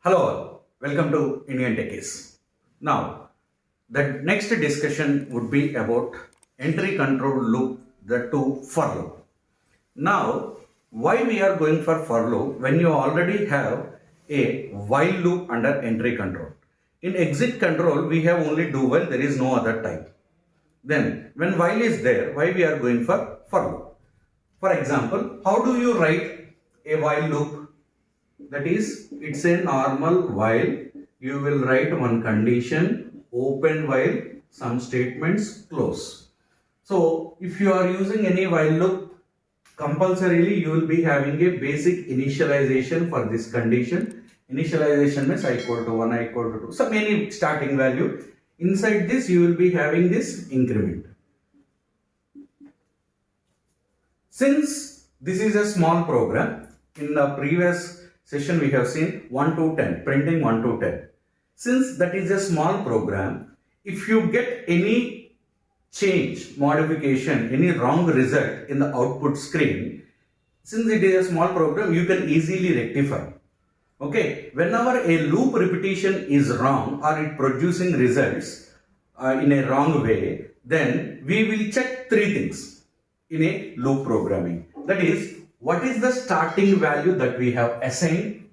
Hello all, welcome to Indian Techies. Now, the next discussion would be about entry control loop, the two for loop. Now, why we are going for loop when you already have a while loop under entry control. In exit control, we have only do while, there is no other type. Then, when while is there, why we are going for loop? For example, how do you write a while loop? That is, it's a normal while. You will write one condition, open while, some statements, close. So, if you are using any while loop, compulsorily you will be having a basic initialization for this condition. Initialization means I equal to 1, I equal to 2, some any starting value. Inside this you will be having this increment. Since this is a small program, in the previous session we have seen 1 to 10, printing 1 to 10. Since that is a small program, if you get any change, modification, any wrong result in the output screen, since it is a small program, you can easily rectify. Okay, whenever a loop repetition is wrong or it producing results in a wrong way, then we will check three things in a loop programming. That is, what is the starting value that we have assigned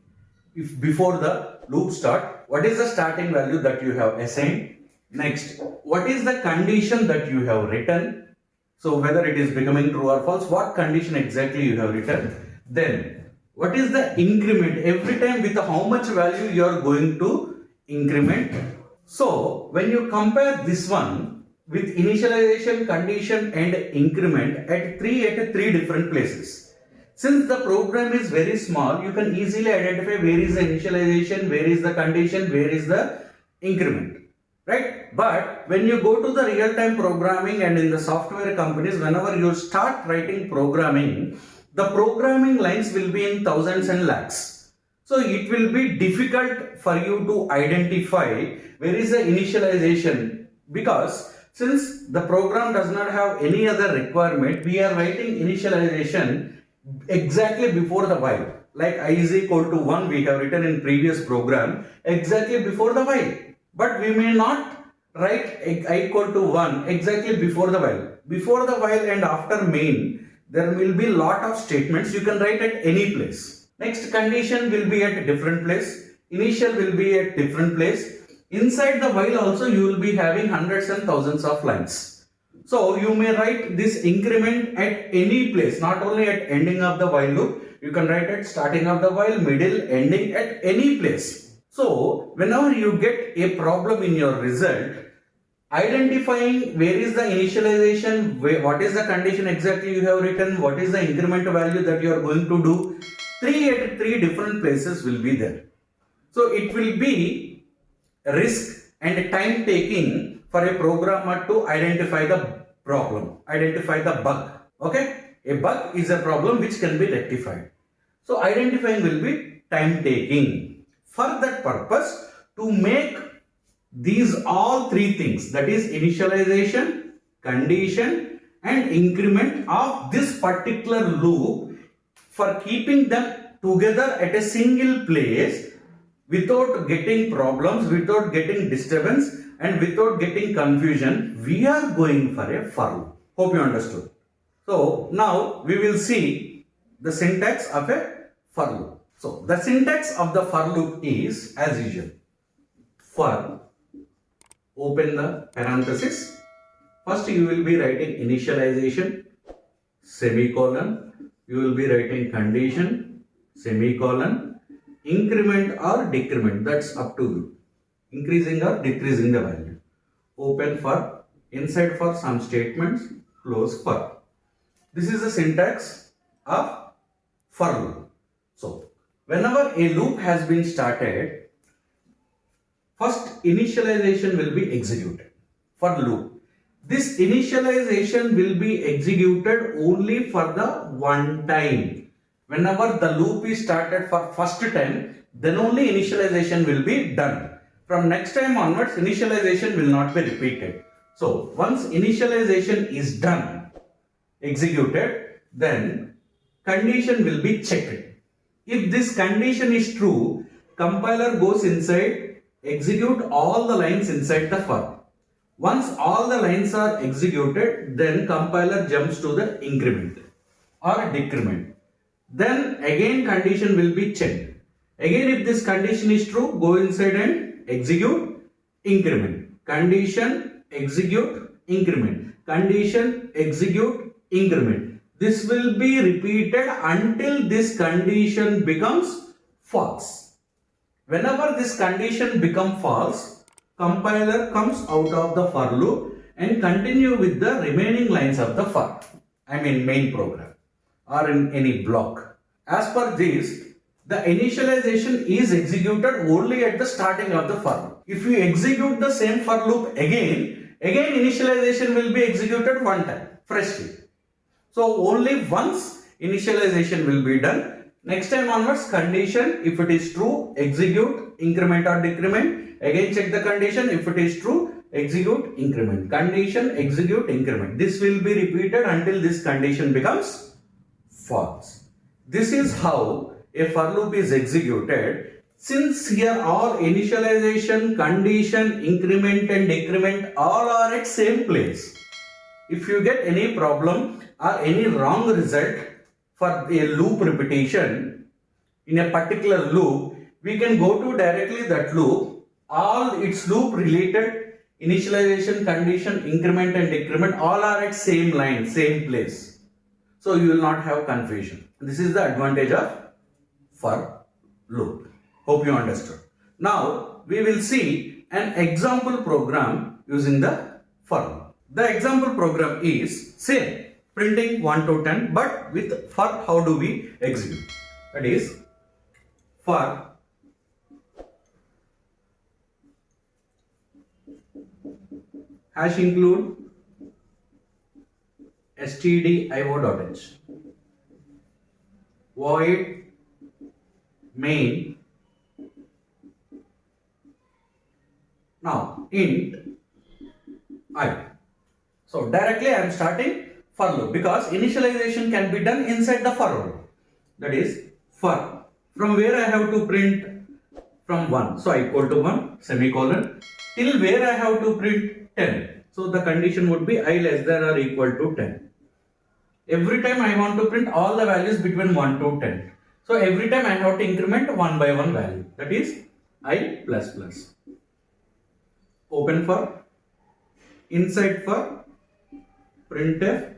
if before the loop start? What is the starting value that you have assigned? Next, what is the condition that you have written? So whether it is becoming true or false, what condition exactly you have written? Then what is the increment? Every time with how much value you are going to increment. So when you compare this one with initialization, condition and increment at three different places. Since the program is very small, you can easily identify where is the initialization, where is the condition, where is the increment, right? But when you go to the real-time programming and in the software companies, whenever you start writing programming, the programming lines will be in thousands and lakhs. So it will be difficult for you to identify where is the initialization, because since the program does not have any other requirement, we are writing initialization exactly before the while. Like I is equal to 1 we have written in previous program exactly before the while. But we may not write I equal to 1 exactly before the while. Before the while and after main, there will be lot of statements you can write at any place. Next, condition will be at a different place. Initial will be at different place. Inside the while also you will be having hundreds and thousands of lines. So you may write this increment at any place, not only at ending of the while loop. You can write at starting of the while, middle, ending, at any place. So whenever you get a problem in your result, identifying where is the initialization, what is the condition exactly you have written, what is the increment value that you are going to do, at three different places will be there. So it will be risk and time taking for a programmer to identify the problem, identify the bug. Okay, a bug is a problem which can be rectified. So identifying will be time taking. For that purpose, to make these all three things, that is initialization, condition and increment of this particular loop, for keeping them together at a single place without getting problems, without getting disturbance and without getting confusion, we are going for a for loop. Hope you understood. So now we will see the syntax of a for loop. So the syntax of the for loop is as usual. For, open the parenthesis. First you will be writing initialization, semicolon. You will be writing condition, semicolon. Increment or decrement, that's up to you. Increasing or decreasing the value. Open for, inside for some statements, close for. This is the syntax of for loop. So whenever a loop has been started, first initialization will be executed for loop. This initialization will be executed only for the one time. Whenever the loop is started for first time, then only initialization will be done. From next time onwards, initialization will not be repeated. So once initialization is done, executed, then condition will be checked. If this condition is true, compiler goes inside, execute all the lines inside the for. Once all the lines are executed, then compiler jumps to the increment or decrement. Then again condition will be checked. Again, if this condition is true, go inside and execute increment. Condition, execute, increment. Condition, execute, increment. This will be repeated until this condition becomes false. Whenever this condition becomes false, compiler comes out of the for loop and continue with the remaining lines of the for. Main program or in any block. As per this, the initialization is executed only at the starting of the for loop. If you execute the same for loop again initialization will be executed one time, freshly. So only once initialization will be done. Next time onwards, condition, if it is true, execute, increment or decrement. Again check the condition, if it is true, execute, increment. Condition, execute, increment. This will be repeated until this condition becomes false. This is how a for loop is executed. Since here all initialization, condition, increment and decrement all are at same place. If you get any problem or any wrong result for a loop repetition in a particular loop, we can go to directly that loop. All its loop related initialization, condition, increment and decrement all are at same line, same place. So you will not have confusion. This is the advantage of for loop. Hope you understood. Now we will see an example program using the for loop. The example program is same, printing 1 to 10, but with for how do we execute? That is for hash include stdio.h void main. Now int I. So directly I am starting for loop because initialization can be done inside the for loop. That is for. From where I have to print from 1. So I equal to 1 semicolon till where I have to print 10. So the condition would be I less than or equal to 10. Every time I want to print all the values between 1 to 10. So every time I have to increment 1 by 1 value. That is I plus plus. Open for, inside for, printf,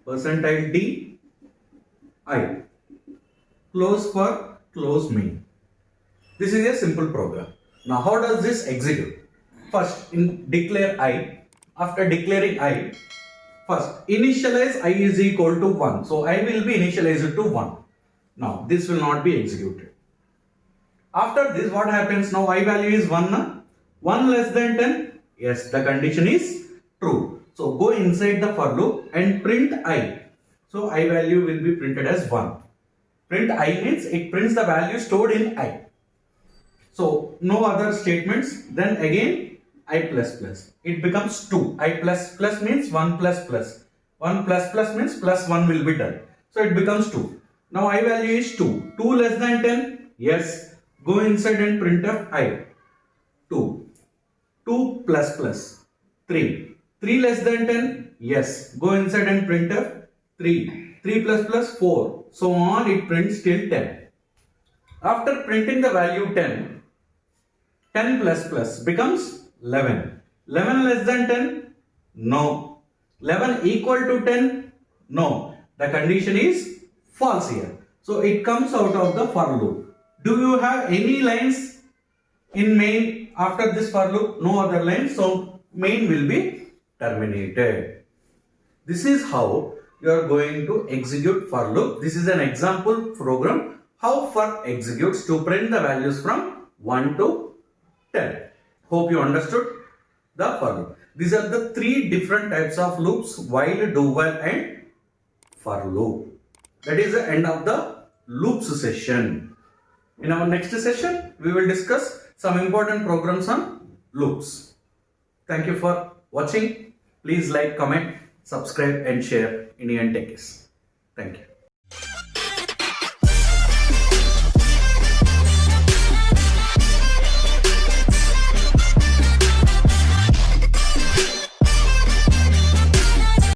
%d, I. Close for, close main. This is a simple program. Now how does this execute? First declare I. After declaring I, first initialize I is equal to 1. So I will be initialized to 1. Now this will not be executed. After this what happens now? I value is 1 na? 1 less than 10? Yes, the condition is true. So go inside the for loop and print I. So I value will be printed as 1. Print I means it prints the value stored in I. So no other statements. Then again I plus plus. It becomes 2. I plus plus means 1 plus plus. 1 plus plus means plus 1 will be done. So it becomes 2. Now I value is 2. 2 less than 10? Yes. Go inside and print of I. 2. 2 plus plus. 3. 3 less than 10? Yes. Go inside and print of 3. 3 plus plus 4. So on it prints till 10. After printing the value 10, 10 plus plus becomes 11. 11 less than 10? No. 11 equal to 10? No. The condition is false here. So it comes out of the for loop. Do you have any lines in main after this for loop? No other lines. So main will be terminated. This is how you are going to execute for loop. This is an example program how for executes to print the values from 1 to 10. Hope you understood the for loop. These are the 3 different types of loops: while, do while and for loop. That is the end of the loops session. In our next session, we will discuss some important programs on loops. Thank you for watching. Please like, comment, subscribe and share Indian Techies. Thank you.